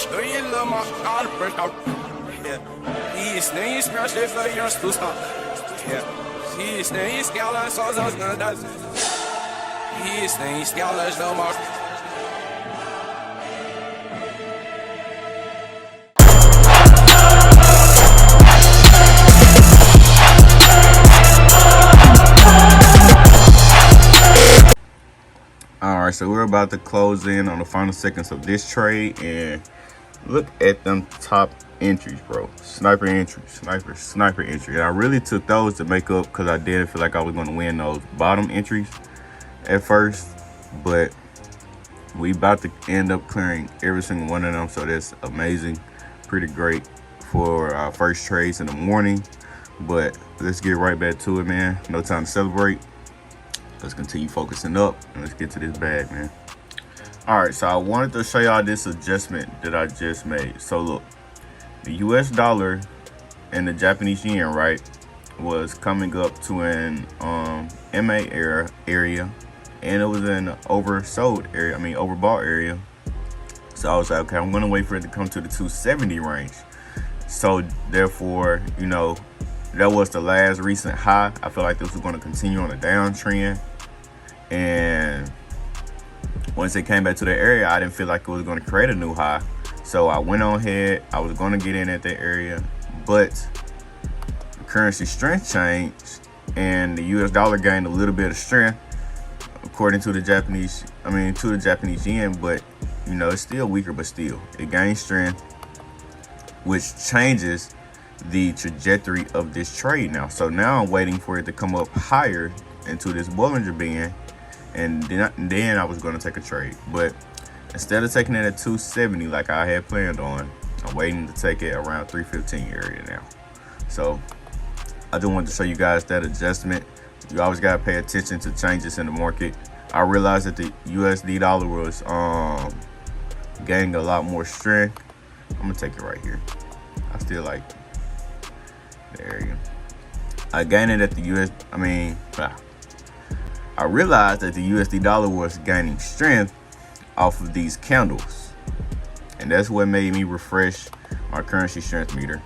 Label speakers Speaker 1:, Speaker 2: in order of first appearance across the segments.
Speaker 1: что и лома арпрекал. He's не спрашивай за я что стал. He's не искал, so зазнадать. He's не искал, что мог.
Speaker 2: Alright, so we're about to close in on the final seconds of this trade, and look at them top entries, bro. Sniper entry, sniper entry. And I really took those to make up because I didn't feel like I was going to win those bottom entries at first, but we about to end up clearing every single one of them, so that's amazing. Pretty great for our first trades in the morning. But let's get right back to it, man. No time to celebrate. Let's continue focusing up and let's get to this bag, man. All right, so I wanted to show y'all this adjustment that I just made. So look, the US dollar and the Japanese yen, right, was coming up to an MA area, and it was an oversold area, overbought area. So I was like, okay, I'm gonna wait for it to come to the 270 range. So therefore, you know, that was the last recent high. I feel like this was going to continue on a downtrend, and once it came back to the area, I didn't feel like it was going to create a new high. So I went on ahead. I was going to get in at that area, but the currency strength changed, and the US dollar gained a little bit of strength, according to the Japanese. To the Japanese yen, but you know, it's still weaker, but still it gained strength, which changes the trajectory of this trade now. So now I'm waiting for it to come up higher into this Bollinger Band, and then I was going to take a trade. But instead of taking it at 270 like I had planned on, I'm waiting to take it around 315 area now. So I just wanted to show you guys that adjustment. You always got to pay attention to changes in the market. I realized that the USD dollar was gaining a lot more strength. I'm gonna take it right here. I still like the area. I gained it at the I realized that the USD dollar was gaining strength off of these candles, and that's what made me refresh my currency strength meter.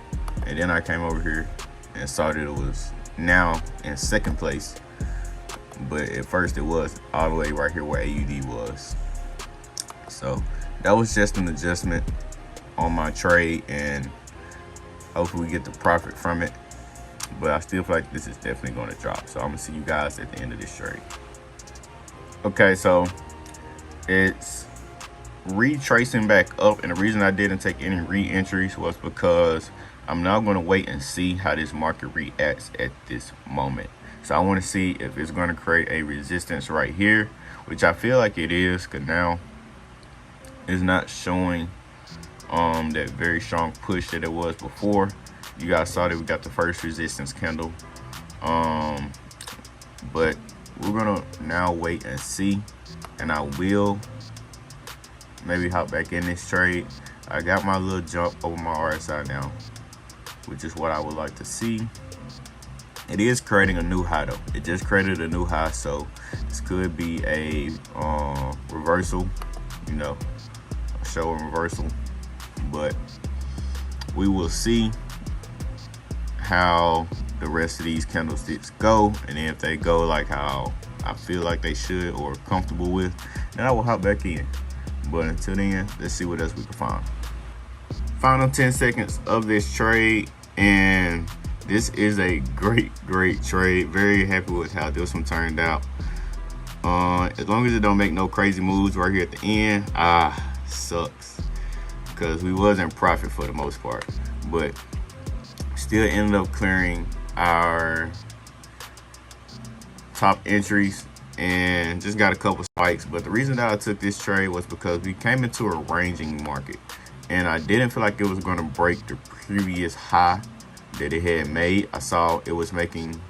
Speaker 2: And then I came over here and saw that it was now in second place, but at first it was all the way right here where AUD was. So that was just an adjustment on my trade, and hopefully we get the profit from it. But I still feel like this is definitely going to drop, so I'm gonna see you guys at the end of this trade. Okay, so it's retracing back up, and the reason I didn't take any re-entries was because I'm now going to wait and see how this market reacts at this moment. So I want to see if it's going to create a resistance right here, which I feel like it is, because now it's not showing that very strong push that it was before. You guys saw that we got the first resistance candle, but we're gonna now wait and see, and I will maybe hop back in this trade. I got my little jump over my RSI now, which is what I would like to see. It is creating a new high though. It just created a new high, so this could be a reversal, you know, a show a reversal, but we will see how the rest of these candlesticks go, and if they go like how I feel like they should or comfortable with, then I will hop back in. But until then, let's see what else we can find. Final 10 seconds of this trade, and this is a great trade. Very happy with how this one turned out. As long as it don't make no crazy moves right here at the end. Sucks, because we was in profit for the most part, but still ended up clearing our top entries and just got a couple spikes. But the reason that I took this trade was because we came into a ranging market, and I didn't feel like it was going to break the previous high that it had made. I saw it was making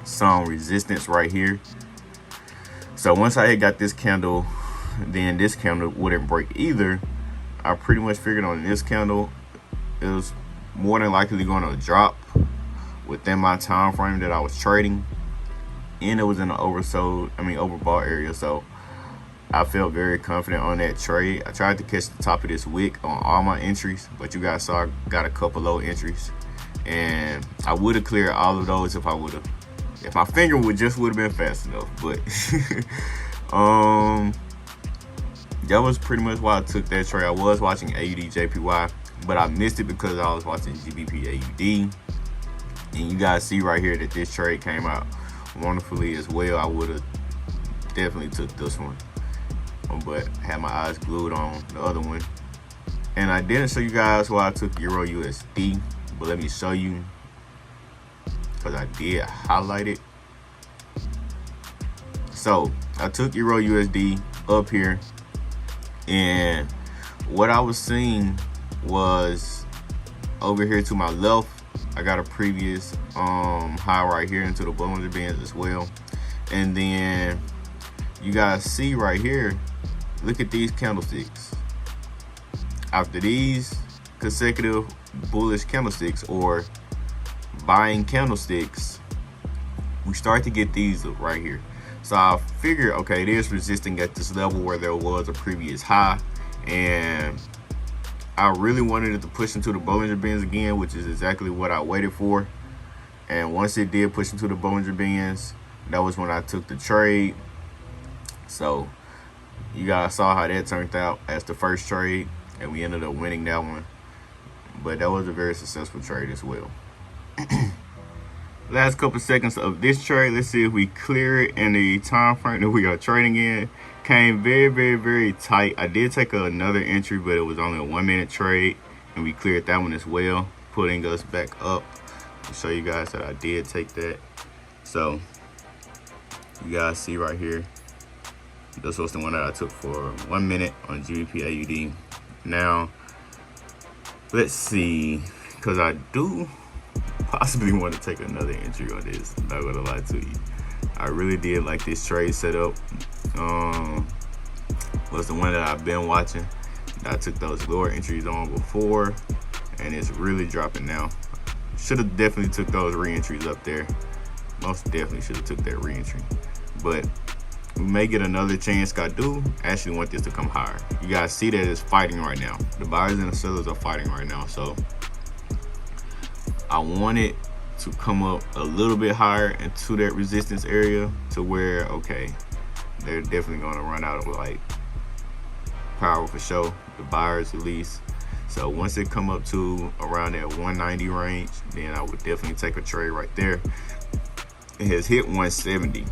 Speaker 2: some resistance right here. So once I had got this candle, then this candle wouldn't break either. I pretty much figured on this candle it was more than likely going to drop within my time frame that I was trading, and it was in an overbought area. So I felt very confident on that trade. I tried to catch the top of this wick on all my entries, but you guys saw I got a couple low entries, and I would have cleared all of those if my finger would have been fast enough. But that was pretty much why I took that trade. I was watching AUD JPY, but I missed it because I was watching GBP AUD. And you guys see right here that this trade came out wonderfully as well. I would have definitely took this one, but had my eyes glued on the other one. And I didn't show you guys why I took Euro USD, but let me show you, because I did highlight it. So I took Euro USD up here, and what I was seeing was over here to my left, I got a previous high right here into the Bollinger Bands as well. And then you guys see right here, look at these candlesticks. After these consecutive bullish candlesticks or buying candlesticks, we start to get these right here. So I figured, okay, it is resisting at this level where there was a previous high, and I really wanted it to push into the Bollinger Bands again, which is exactly what I waited for. And once it did push into the Bollinger Bands, that was when I took the trade. So you guys saw how that turned out as the first trade, and we ended up winning that one. But that was a very successful trade as well. Last couple seconds of this trade, let's see if we clear it in the time frame that we are trading in. Came very, very, very tight. I did take another entry, but it was only a 1 minute trade, and we cleared that one as well, putting us back up. I'll show you guys that I did take that. So you guys see right here, this was the one that I took for 1 minute on GBP AUD. Now let's see, because I do possibly want to take another entry on this, I'm not gonna lie to you. I really did like this trade setup. Was the one that I've been watching. I took those lower entries on before, and it's really dropping now. Should have definitely took those re-entries up there. Most definitely should have took that re-entry. But we may get another chance. I do actually want this to come higher. You guys see that it's fighting right now. The buyers and the sellers are fighting right now. So I want it to come up a little bit higher into that resistance area, to where, okay, they're definitely going to run out of like power for sure, the buyers at least. So once it come up to around that 190 range, then I would definitely take a trade right there. It has hit 170,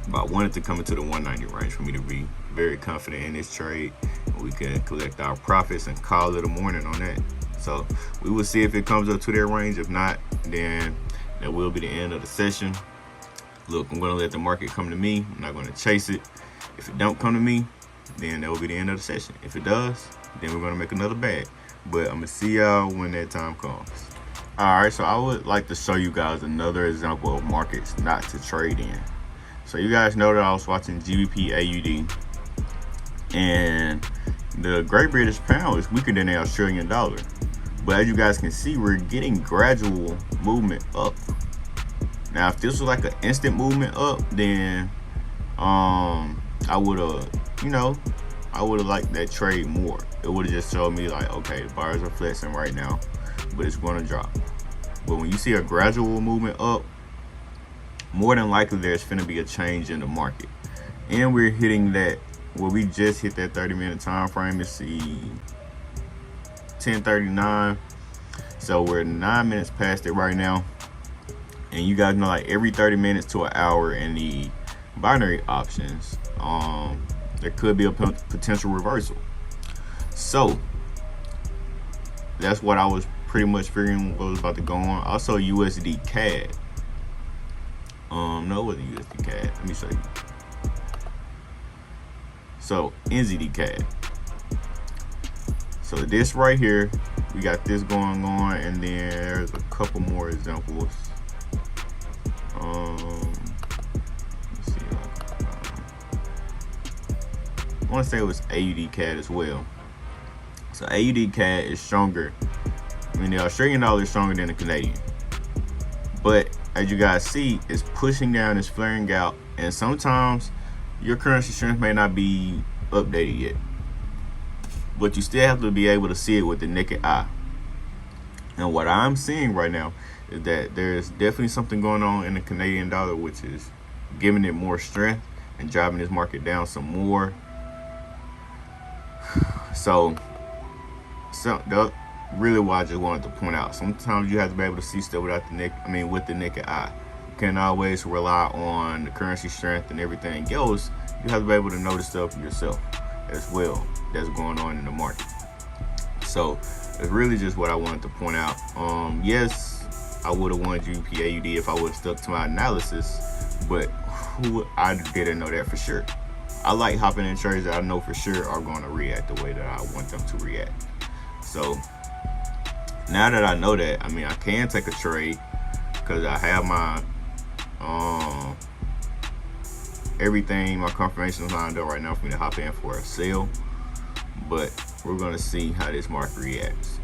Speaker 2: but I wanted to come into the 190 range for me to be very confident in this trade. We can collect our profits and call it a morning on that. So we will see if it comes up to that range. If not, then that will be the end of the session. Look, I'm going to let the market come to me. I'm not going to chase it. If it don't come to me, then that will be the end of the session. If it does, then we're going to make another bag. But I'm going to see y'all when that time comes. All right, so I would like to show you guys another example of markets not to trade in. So you guys know that I was watching GBP AUD, and the Great British Pound is weaker than the Australian dollar. But as you guys can see, we're getting gradual movement up. Now, if this was like an instant movement up, then I would have, I would have liked that trade more. It would have just showed me like, okay, the buyers are flexing right now, but it's going to drop. But when you see a gradual movement up, more than likely there's going to be a change in the market. And we're hitting that, well, we just hit that 30-minute time frame. Let's see, 10:39. So we're 9 minutes past it right now. And you guys know, like every 30 minutes to an hour in the binary options, there could be a potential reversal. So that's what I was pretty much figuring what was about to go on. Also USD CAD. No, it wasn't USD CAD. Let me show you. So NZD CAD. So this right here, we got this going on, and then there's a couple more examples. Let's see. I want to say it was AUD CAD as well. So AUD CAD is stronger. I mean, the Australian dollar is stronger than the Canadian. But as you guys see, it's pushing down, it's flaring out, and sometimes your currency strength may not be updated yet, but you still have to be able to see it with the naked eye. And what I'm seeing right now is that there's definitely something going on in the Canadian dollar, which is giving it more strength and driving this market down some more. So really what I just wanted to point out. Sometimes you have to be able to see stuff without with the naked eye. You can't always rely on the currency strength and everything else. You have to be able to notice stuff yourself as well that's going on in the market. So it's really just what I wanted to point out. Yes, I would have won GBP/AUD if I would have stuck to my analysis, but I didn't know that for sure. I like hopping in trades that I know for sure are going to react the way that I want them to react. So now that I know that, I can take a trade because I have my everything, my confirmations lined up right now for me to hop in for a sale. But we're going to see how this market reacts.